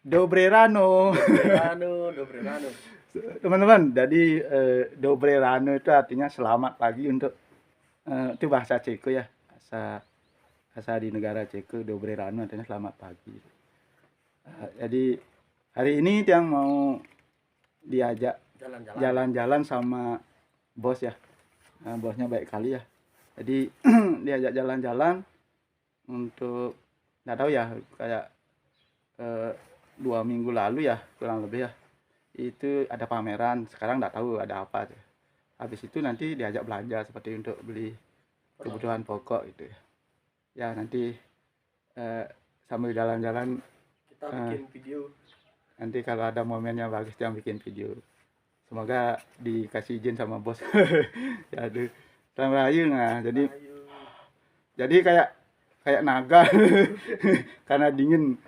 Dobrerano. Dobrerano. Teman-teman, jadi Dobrerano itu artinya selamat pagi untuk itu bahasa Ceko ya. Bahasa di negara Ceko, Dobrerano artinya selamat pagi. Jadi hari ini Tiang mau diajak jalan-jalan sama bos ya. Bosnya baik kali ya. Jadi diajak jalan-jalan untuk nggak tahu ya, kayak 2 minggu lalu ya kurang lebih ya, itu ada pameran. Sekarang nggak tahu ada apa. Habis itu nanti diajak belanja seperti untuk beli kebutuhan pokok gitu ya. Ya nanti sambil jalan-jalan kita bikin video. Nanti kalau ada momennya bagus yang bikin video. Semoga dikasih izin sama bos. Ya aduh, selamat rayu. Nah, jadi kayak naga karena dingin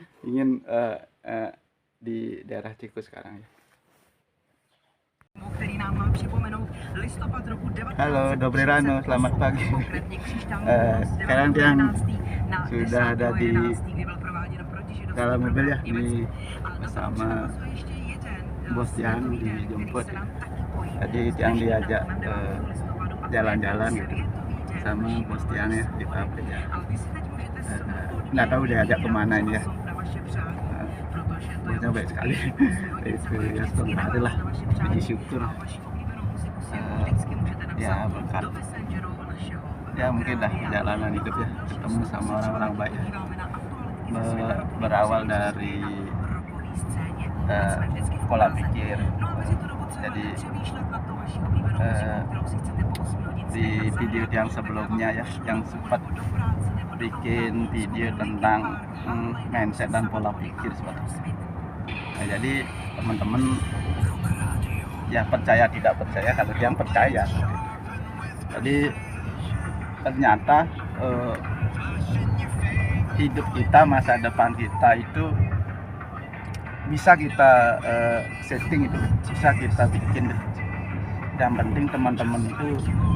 di daerah Ceko sekarang ya. Halo Dobrerano, selamat pagi. Sekarang Tiang sudah ada di dalam mobil ya, ini bersama bos Tiang dijemput. Tadi Tiang diajak jalan-jalan gitu sama bos Tiang ya di pabrik ya. Nggak tahu diajak kemana ini ya. Bosnya baik sekali. Itu ya sebentar lah, puji syukur. Ya berkat ya mungkin lah jalanan hidup ya, ketemu sama orang-orang baik ya. Berawal dari pola pikir. Jadi di video yang sebelumnya ya, yang sempat bikin video tentang mindset dan pola pikir seperti itu. Nah, jadi teman-teman ya percaya tidak percaya, kalau yang percaya. Jadi ternyata hidup kita, masa depan kita itu bisa kita setting, itu bisa kita bikin. Yang penting teman-teman itu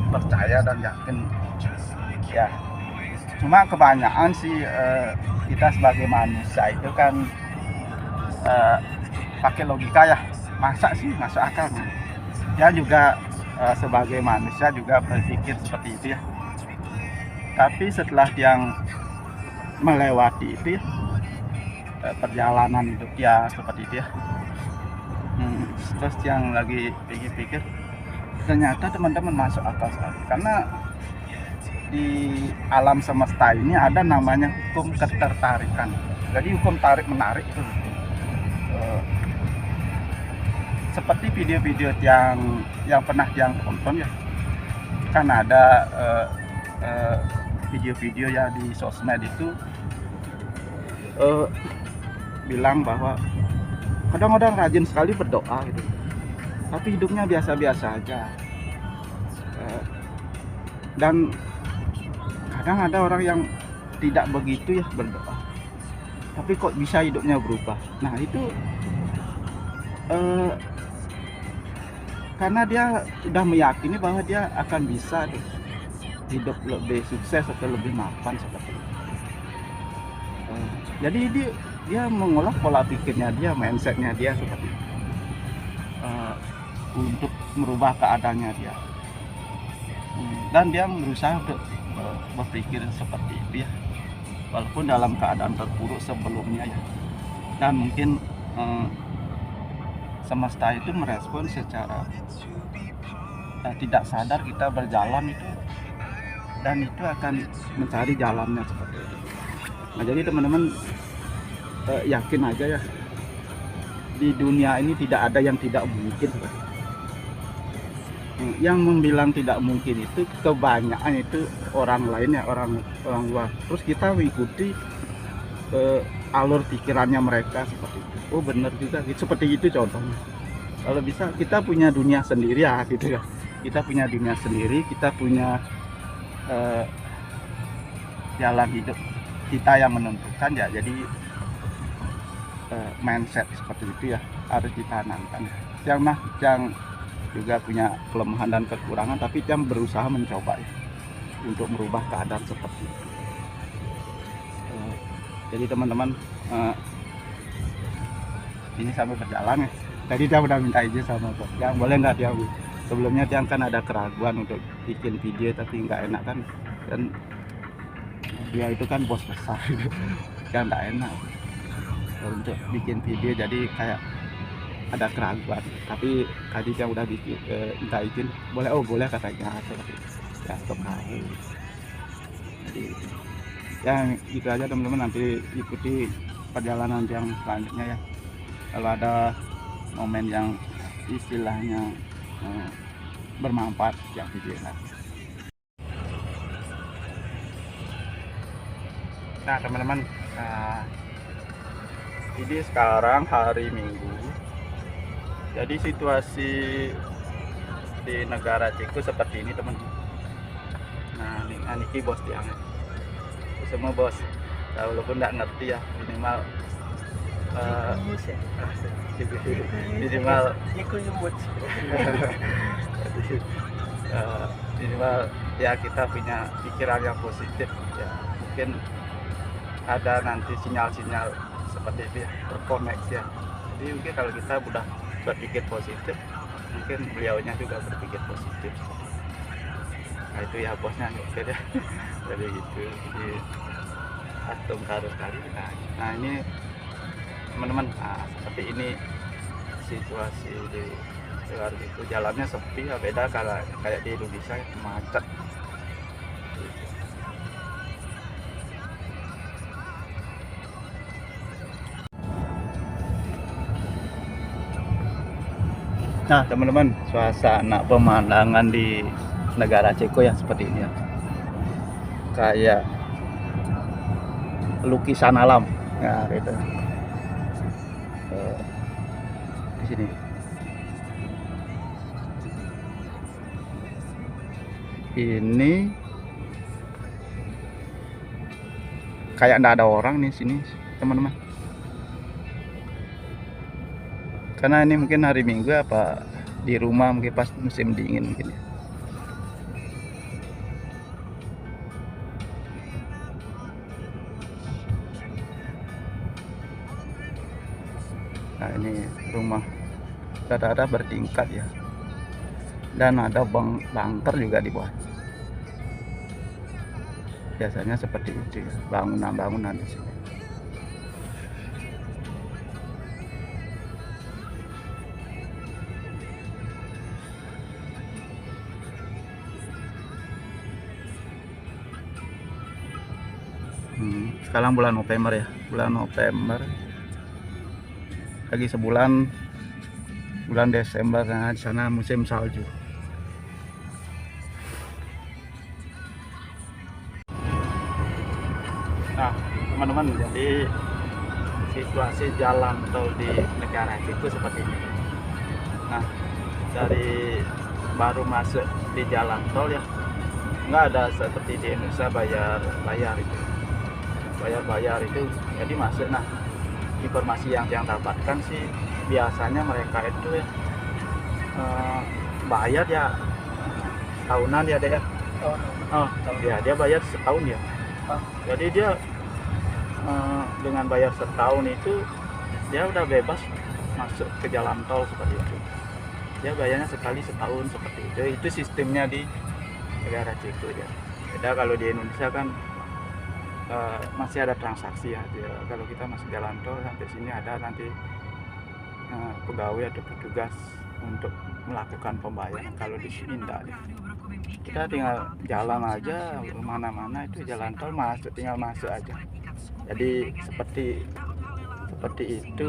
percaya dan yakin ya. Cuma kebanyakan sih kita sebagai manusia itu kan pakai logika ya, masa sih masuk akal. Dia juga sebagai manusia juga berpikir seperti itu ya. Tapi setelah yang melewati itu ya, perjalanan hidup ya seperti itu ya, terus yang lagi pikir-pikir, ternyata teman-teman masuk akal sekali. Karena di alam semesta ini ada namanya hukum ketertarikan. Jadi hukum tarik menarik itu. Seperti video-video yang pernah yang tonton ya, kan ada video-video ya di sosmed itu bilang bahwa kadang-kadang rajin sekali berdoa gitu, tapi hidupnya biasa-biasa aja. Dan kadang ada orang yang tidak begitu ya berdoa, tapi kok bisa hidupnya berubah. Nah itu karena dia sudah meyakini bahwa dia akan bisa hidup lebih sukses atau lebih mapan seperti itu. Jadi dia mengolah pola pikirnya dia, mindsetnya dia seperti itu, untuk merubah keadaannya dia. Dan dia berusaha untuk berpikir seperti itu ya, walaupun dalam keadaan terpuruk sebelumnya ya. Dan mungkin semesta itu merespon secara tidak sadar kita berjalan itu, dan itu akan mencari jalannya seperti itu. Nah jadi teman-teman yakin aja ya, di dunia ini tidak ada yang tidak mungkin. Yang membilang tidak mungkin itu kebanyakan itu orang lain ya, orang luar. Terus kita mengikuti alur pikirannya mereka seperti itu. Oh benar juga gitu, seperti itu contohnya. Kalau bisa kita punya dunia sendiri ya gitu ya. Kita punya dunia sendiri, kita punya jalan hidup kita yang menentukan ya. Jadi mindset seperti itu ya harus ditanamkan. Yang juga punya kelemahan dan kekurangan, tapi yang berusaha mencoba ya untuk merubah keadaan seperti itu. Jadi teman-teman ini sambil berjalan ya. Tadi dia udah minta izin sama bosnya, boleh nggak dia, sebelumnya dia kan ada keraguan untuk bikin video tapi nggak enak kan, dan dia itu kan bos besar kan nggak enak untuk bikin video, jadi kayak ada keraguan. Tapi tadi dia udah bikin minta izin, boleh, oh boleh katanya, ya stop tahu. Jadi ya itu aja teman-teman, nanti ikuti perjalanan yang selanjutnya ya. Kalau ada momen yang istilahnya bermanfaat yang video lagi. Nah teman-teman, ini sekarang hari Minggu, jadi situasi di negara Ceko seperti ini teman. Nah ini bos diangkat semua bos, walaupun nggak ngerti ya, minimal minimal ya kita punya pikiran yang positif ya. Mungkin ada nanti sinyal-sinyal seperti itu ya, terkoneksi ya. Jadi mungkin kalau kita udah berpikir positif, mungkin beliaunya juga berpikir positif. Nah itu ya bosnya, oke deh. Jadi gitu, jadi atom karus kali. Nah ini teman-teman, seperti ini situasi di luar itu, jalannya sepi ya, beda kalau kayak di Indonesia macet. Nah teman-teman, suasana pemandangan di negara Ceko yang seperti ini ya, kayak lukisan alam ya gitu. Di sini ini kayak nggak ada orang nih sini teman-teman, karena ini mungkin hari Minggu apa di rumah, mungkin pas musim dingin mungkin ya. Nah ini rumah rata-rata bertingkat ya, dan ada bunker juga di bawah. Biasanya seperti itu ya, bangunan-bangunan di sini. Sekarang bulan November ya, bulan November, lagi sebulan bulan Desember. Nah di sana musim salju. Nah teman-teman, jadi situasi jalan tol di negara itu seperti ini. Nah dari baru masuk di jalan tol ya, nggak ada seperti di Indonesia bayar itu, bayar itu jadi masuk. Nah informasi yang dapatkan sih biasanya mereka itu ya bayar ya tahunan ya deh ya. Ya dia bayar setahun ya. Jadi dia dengan bayar setahun itu dia udah bebas masuk ke jalan tol seperti itu. Dia bayarnya sekali setahun seperti itu. Itu sistemnya di negara Ceko ya. Beda kalau di Indonesia kan masih ada transaksi ya. Kalau kita masuk jalan tol sampai sini ada nanti pegawai atau petugas untuk melakukan pembayaran. Kalau di sini enggak deh. Kita tinggal jalan aja mana-mana, itu jalan tol masuk, tinggal masuk aja. Jadi seperti itu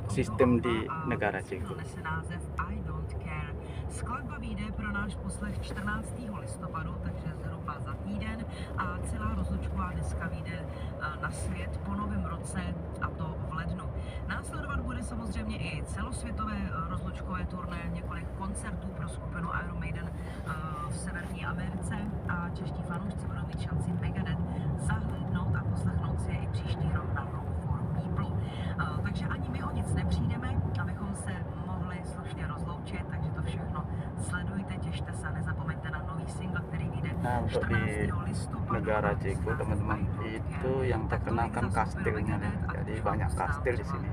sistem di negara Ceko. Skladba vyjde pro náš poslech 14. listopadu, takže zhruba za týden, a celá rozlučková deska vyjde na svět po novém roce, a to v lednu. Následovat bude samozřejmě i celosvětové rozlučkové turné, několik koncertů pro skupinu Iron Maiden v Severní Americe, a čeští fanoušci budou mít šanci Megadeth zahlédnout a poslechnout si je i příští rok na Rock for People. Takže ani my o nic nepřijdeme, abychom se mohli slušně rozloučit, takže to všechno sledujte, těšte se, nezapomeňte na nový single, který vyjde 14. listopadu. Negara Ceko teman-teman, itu yang terkenal kan kastilnya nih. Jadi banyak kastil di sini.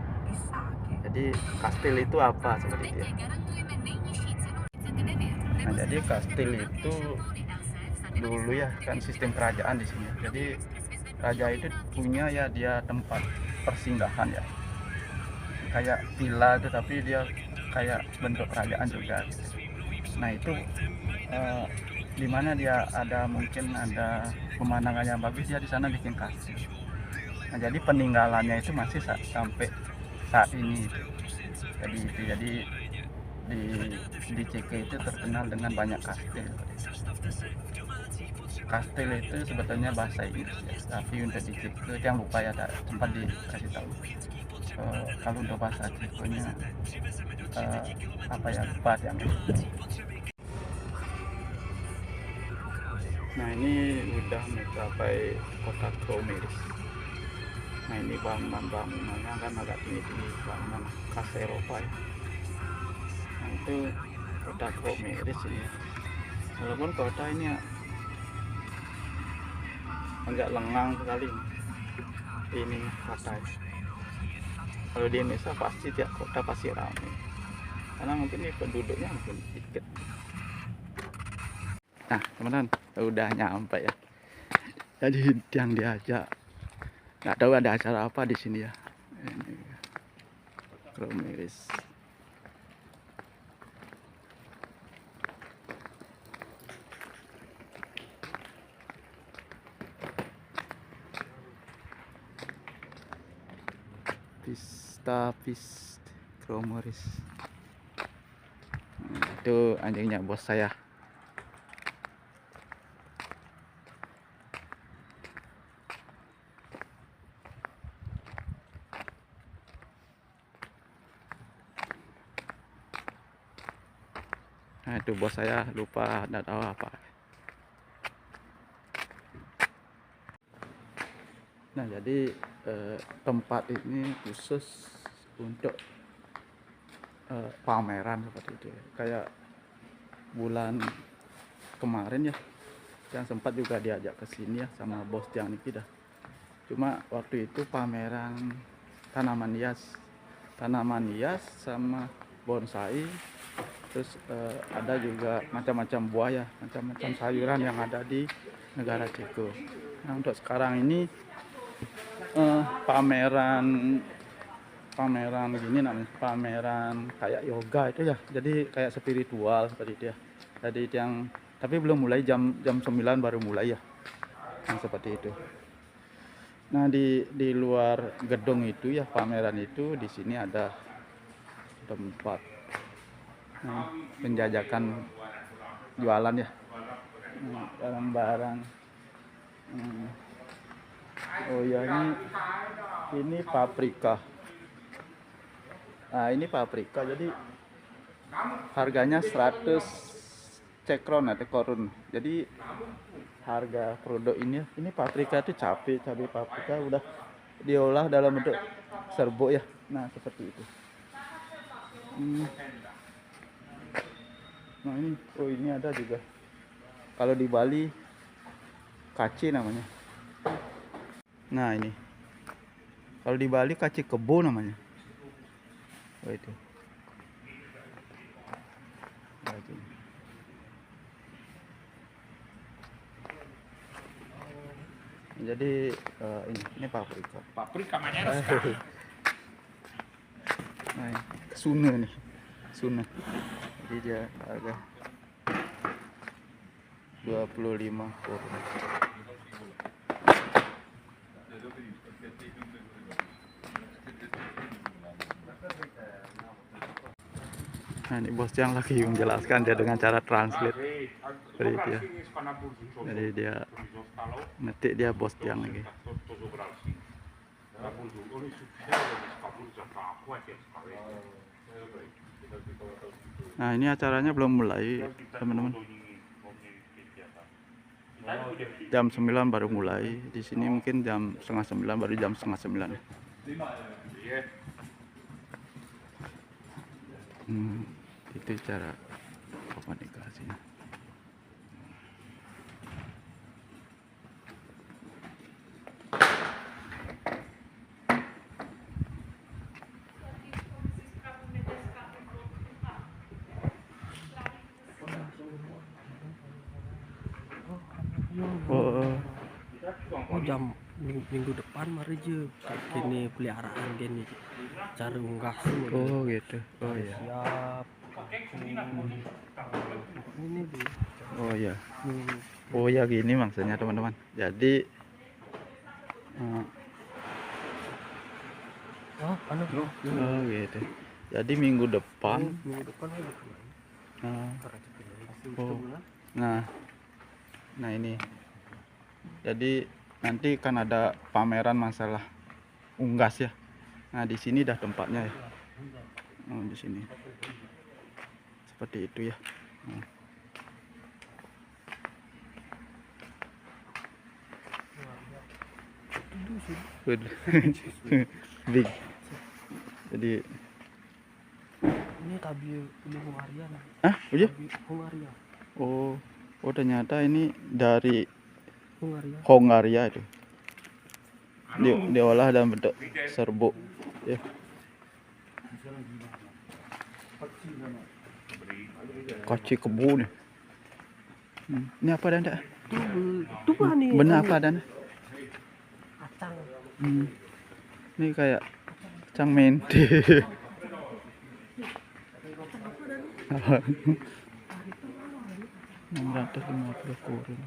Jadi kastil itu apa seperti itu ya. Nah, jadi kastil itu dulu ya kan sistem kerajaan di sini. Jadi raja itu punya ya dia tempat persinggahan ya. Kayak villa itu tapi dia kayak bentuk kerajaan juga gitu. Nah, itu di mana dia ada mungkin ada pemandangan yang bagus, dia di sana bikin kastil. Nah, jadi peninggalannya itu masih sampai saat ini itu. Jadi di Ceke itu terkenal dengan banyak kastil. Kastil itu sebetulnya bahasa Inggris ya, tapi untuk di Ceke yang lupa ya, sempat dikasih tahu. Kalau untuk bahasa Cekenya apa ya, lupa yang itu. Nah, ini udah mencapai kota Kromeris. Nah, ini bangunannya kan agak tinggi-tinggi, bangunan khas Eropa ya. Nah, itu kota Kromeris ini. Walaupun kota ini ya agak lengang sekali ini kota ya. Kalau di Indonesia pasti tiap kota pasti ramai, karena mungkin ini penduduknya mungkin sedikit. Nah, teman-teman, udah nyampe ya. Jadi yang diajak, nggak tahu ada acara apa di sini ya. Ini Kromeris. Pista Kromeris. Itu anjingnya bos saya. Nah, itu bos saya, lupa tidak tahu apa. Nah, jadi tempat ini khusus untuk pameran seperti itu ya. Kayak bulan kemarin ya, yang sempat juga diajak ke sini ya sama bos Tiang Niki dah. Cuma waktu itu pameran tanaman hias sama bonsai. Terus ada juga macam-macam buah ya, macam-macam sayuran yang ada di negara Ceko. Nah, untuk sekarang ini pameran gini namanya, pameran kayak yoga itu ya, jadi kayak spiritual seperti itu ya. Jadi tapi belum mulai, jam 9 baru mulai ya, yang seperti itu. Nah, di luar gedung itu ya, pameran itu, di sini ada tempat penjajakan jualan ya, barang-barang. Oh ya, ini paprika. Nah, ini paprika, jadi harganya 100 cekron atau korun. Jadi harga produk ini paprika itu cabai paprika udah diolah dalam bentuk serbuk ya. Nah, seperti itu. Nah, ini ada juga. Kalau di Bali kaci namanya. Nah, ini kalau di Bali kaci kebo namanya. Oh, itu. Jadi ini paprika. Paprika mana? Nah, Suna nih, Suna. Jadi dia harga 25 korun. Nah, ini bos yang lagi menjelaskan dia dengan cara translate seperti itu ya. Jadi dia ngetik, dia bos yang lagi. Nah, ini acaranya belum mulai teman-teman. Jam 9 baru mulai. Di sini mungkin jam setengah 9, baru jam setengah 9. Itu cara komunikasinya. jam minggu depan mari je kini peliharaan gini cara unggah semua. Oh gitu. Oh iya. Siap. Ini deh. Oh iya. Oh ya gini maksudnya teman-teman. Jadi oh gitu. Jadi minggu depan. Oh. Nah ini. Jadi nanti kan ada pameran masalah unggas ya. Nah di sini dah tempatnya ya. Oh, di sini. Seperti itu ya. Big. Jadi ini tabi Hungaria. Udah? Hungaria. Oh ternyata ini dari Hungaria. Hongaria itu. Diolah dalam bentuk serbuk. Ya. Koci kebun nih. Ini apa dan enggak? Tuh nih. Benar apa dan? Kacang. Ini kayak kacang mente. 650 kurun.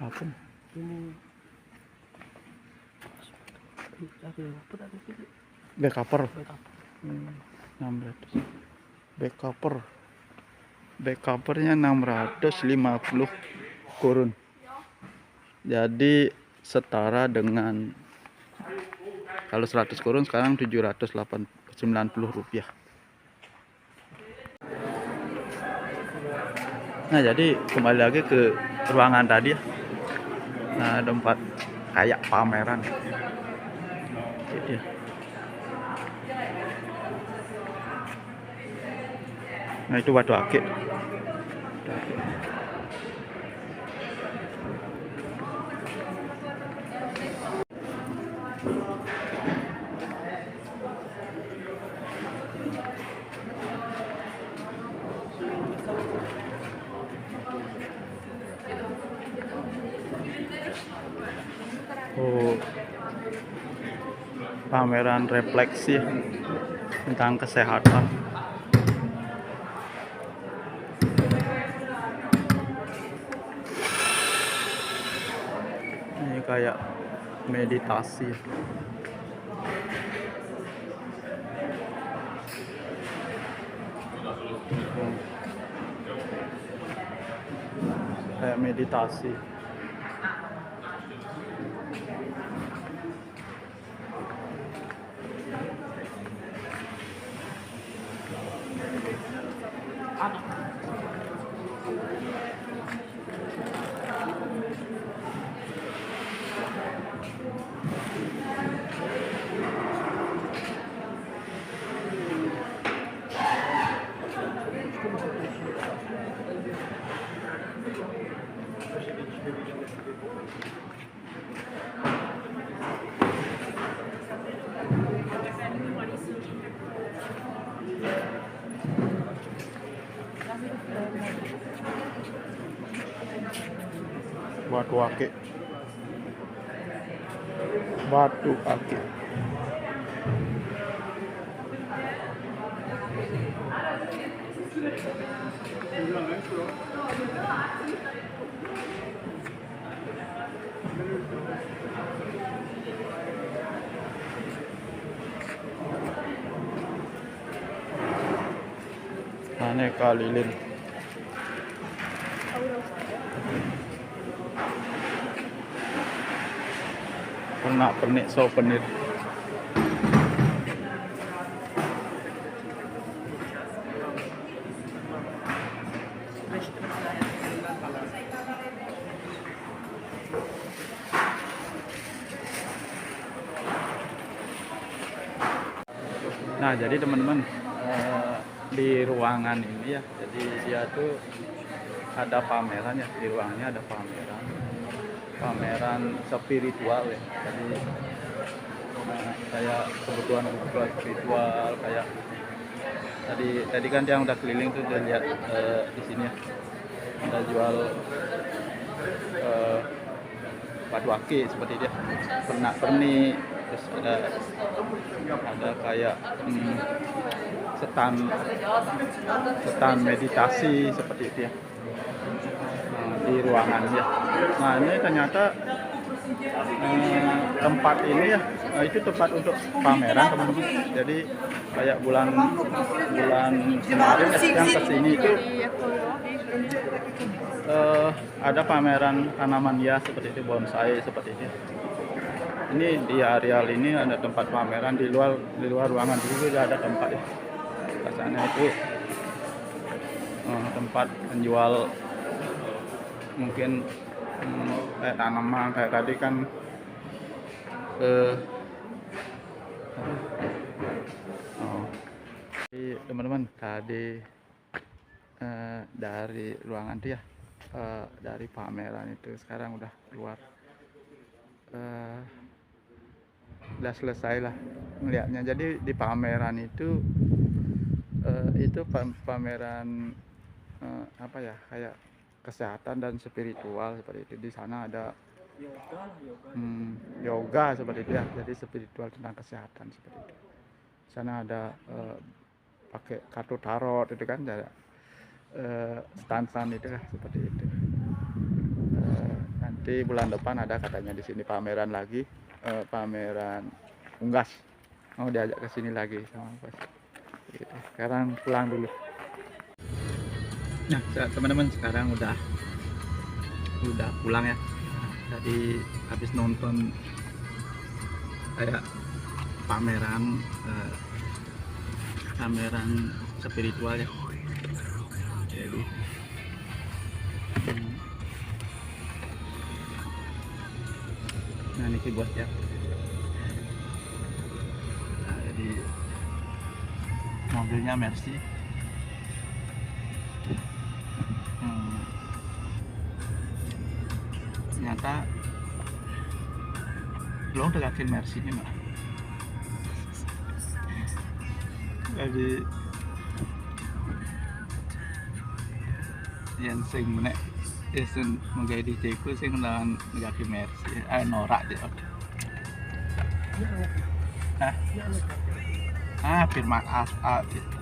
Apa? Ini Backcover. 600. Backcovernya 650 kurun. Jadi setara dengan kalau 100 kurun sekarang 790 rupiah. Nah jadi kembali lagi ke ruangan tadi ya. Nah tempat kayak pameran gitu ya. Nah itu batu akik. Oh, pameran refleksi tentang kesehatan. Ini kayak meditasi. Kayak meditasi. Batu akik. Aneka lilin. Pernik souvenir. Nah jadi teman-teman di ruangan ini ya, jadi dia tuh ada pameran ya, di ruangannya ada pameran spiritual ya. Jadi kayak kebutuhan spiritual, kayak tadi kan yang udah keliling tuh udah lihat di sini ya, ada jual batu aki seperti dia, pernak-pernik, terus ada kayak stand meditasi seperti itu ya, di ruangannya. Nah ini ternyata tempat ini ya, itu tempat untuk pameran teman-teman. Jadi kayak bulan kemarin yang kesini itu ada pameran tanaman hias seperti itu, bonsai seperti itu. Ini di areal ini ada tempat pameran, di luar ruangan juga ada tempat ya. Rasanya itu tempat menjual mungkin kayak tanaman kayak tadi kan teman-teman tadi dari ruangan dia, dari pameran itu sekarang udah keluar, udah selesai lah melihatnya. Jadi di pameran itu pameran apa ya, kayak kesehatan dan spiritual seperti itu. Di sana ada yoga seperti itu ya, jadi spiritual tentang kesehatan seperti itu. Di sana ada pakai kartu tarot itu kan, ada stand itu lah seperti itu. Nanti bulan depan ada katanya di sini pameran lagi, pameran unggas, mau diajak ke sini lagi sama bos. Gitu. Sekarang pulang dulu. Nah teman-teman, sekarang udah pulang ya. Jadi habis nonton kayak pameran spiritual ya. Jadi nah ini bos ya. Nah, jadi mobilnya Mercy. Ternyata belum deketin Mercy ini mah. Jadi yang sing menek isen menjadi ceku sing lawan negati Mercy norak dia.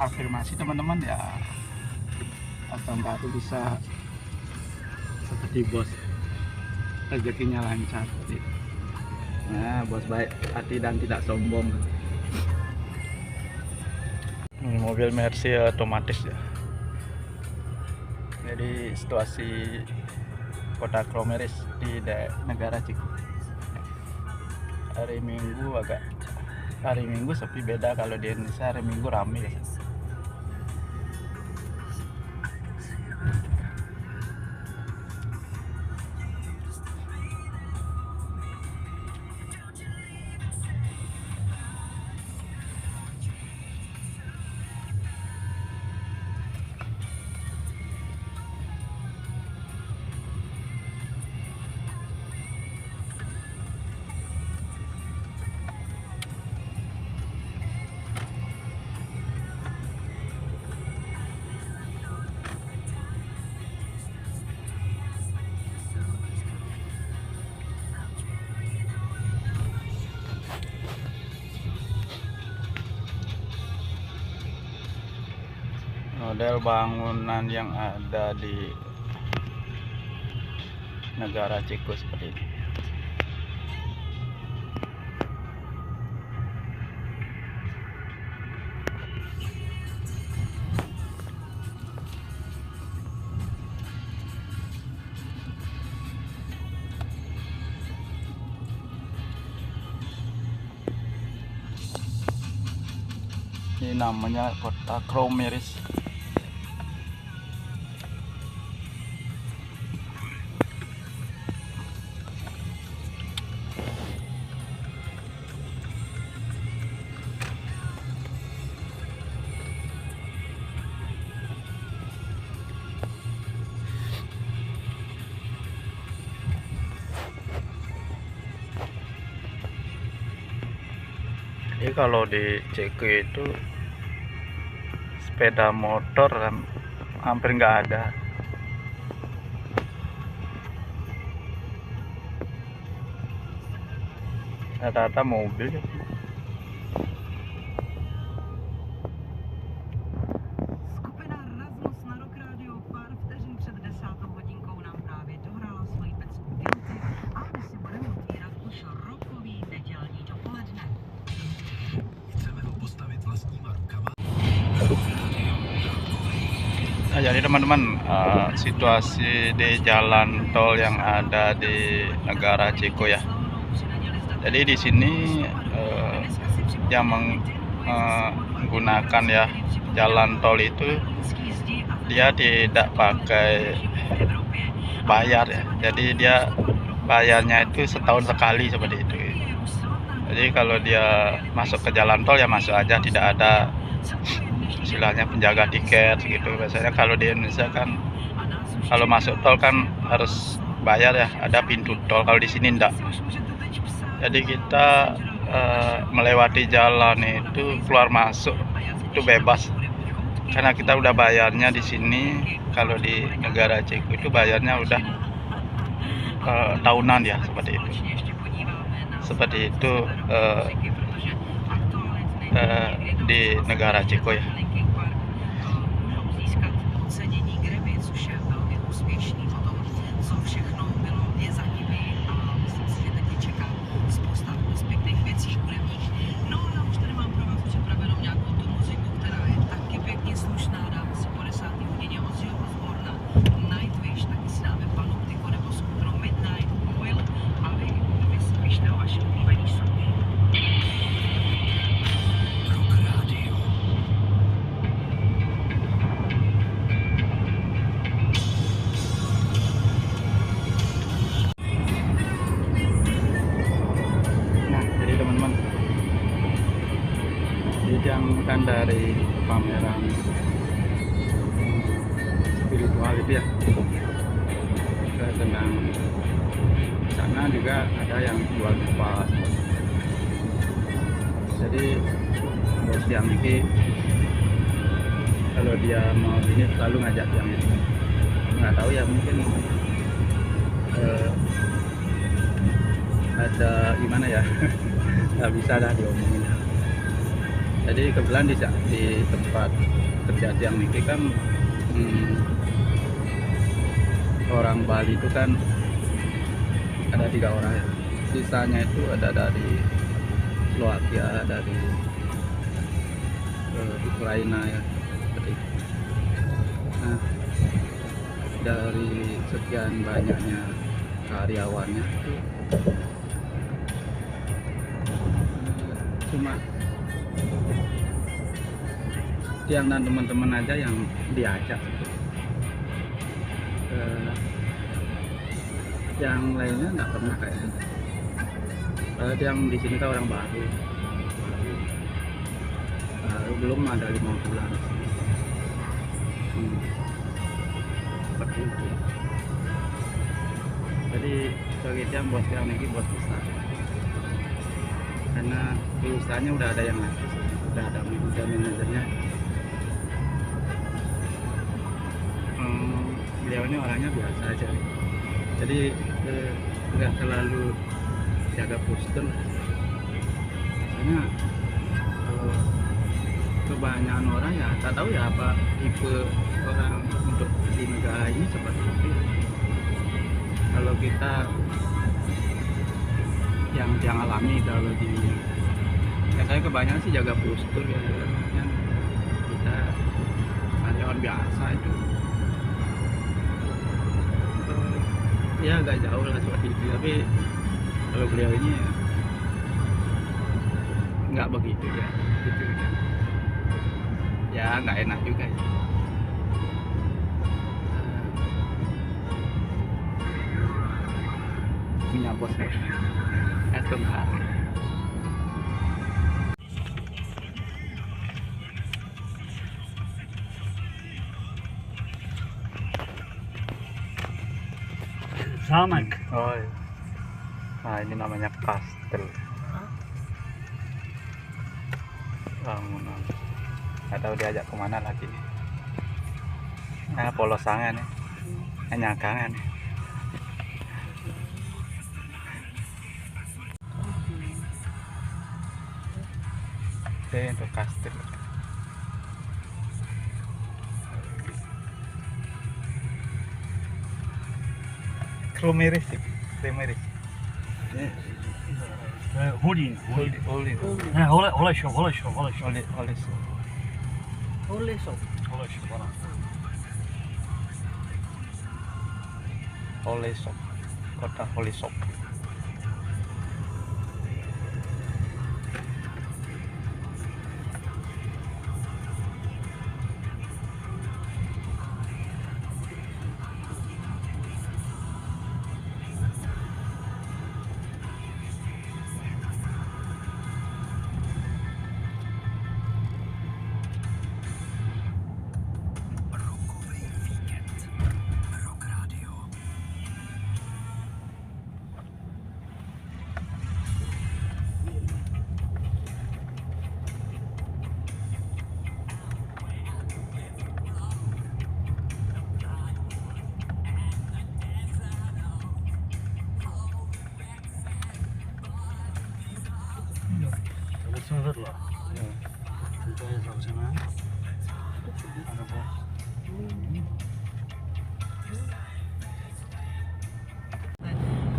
Afirmasi teman-teman ya, atau enggak tuh bisa seperti bos, rezekinya lancar. Nah bos baik hati dan tidak sombong. Ini mobil Mercy otomatis ya. Jadi situasi kota Kromeris di negara Ceko. Hari Minggu sepi, beda kalau di Indonesia hari Minggu ramai ya. Model bangunan yang ada di negara Ceko seperti ini. Ini namanya kota Kromeris. Jadi kalau di Ceko itu sepeda motor hampir nggak ada. rata-rata mobil. Skupina Rasmus na Rock Radio pár vteřin před 10. hodinkou nám právě dohrála svoji pecku Guilty a my si budeme otvírat už rokový nedělní dopoledne. Chceme ho postavit vlastníma rukama. Nah, jadi teman-teman, situasi di jalan tol yang ada di negara Ceko ya. Jadi di sini yang menggunakan ya jalan tol itu dia tidak pakai bayar ya. Jadi dia bayarnya itu setahun sekali seperti itu. Jadi kalau dia masuk ke jalan tol ya masuk aja, tidak ada istilahnya penjaga tiket gitu. Biasanya kalau di Indonesia kan kalau masuk tol kan harus bayar ya, ada pintu tol. Kalau di sini enggak. Jadi kita melewati jalan itu keluar masuk itu bebas. Karena kita udah bayarnya di sini. Kalau di negara Ceko itu bayarnya udah tahunan ya, seperti itu. Seperti itu di negara Ceko ya. Dijangkan dari pameran spiritual itu ya, ke tentang sana juga ada yang jual kipas. Jadi bos yang ini kalau dia mau ini selalu ngajak yang itu, nggak tahu ya, mungkin ada gimana ya. Nggak bisa dah diomongin. Jadi kebetulan di tempat kerja yang ini kan orang Bali itu kan ada 3 orang ya. Sisanya itu ada dari Slovakia, dari Ukraina ya, seperti itu. Nah, dari sekian banyaknya karyawannya itu cuma Tiang dan teman-teman aja yang diajak. Yang lainnya nggak pernah kayaknya. Yang di sini kan orang baru, belum ada 5 bulan. Seperti itu. Jadi bagi yang bos yang ini bos besar. Karena perusahaannya udah ada yang ngasih, udah ada manajernya. Beliau ini orangnya biasa aja, jadi nggak terlalu jaga postur. Karena kalau kebanyakan orang ya tak tahu ya apa tipe orang untuk di negara ini seperti itu. Kalau kita yang alami, kalau di saya kebanyakan sih jaga postur ya, kita karyawan biasa itu ya agak jauh lah seperti itu. Tapi kalau beliau ini ya nggak begitu ya, gitu ya, nggak enak juga ya. Punya bos ya, tengah. Zamek. Oh iya. Nah ini namanya kastel. Bangunan. Nggak tahu diajak kemana lagi nih. Nah polosangan nih, nyakangan nih. Untuk kastil. Kromeris sih, Kromeris. Holding. Oleh Oleh shop. oleh Oleh sob. oleh Sop, kota Holy Sop. Rokovej víkend. Rock Radio. Tersebut lah. Contohnya sama sana. Ada apa?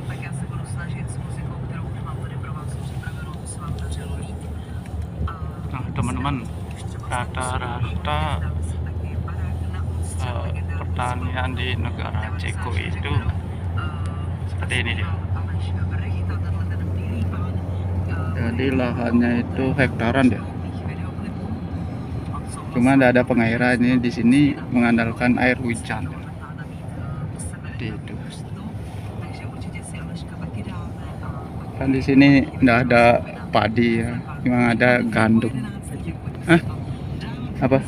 Tak já se budu snažit s muzikou, kterou už mám tady pro vás připravenou, se vám dařilo líp. Nah, teman-teman, rata-rata pertanian di negara Ceko itu seperti ini dia. Jadi lahannya itu hektaran ya. Cuma tidak ada pengairan, ini di sini mengandalkan air hujan. Seperti itu. Kan di sini tidak ada padi ya, cuma ada gandum. Hah? Apa?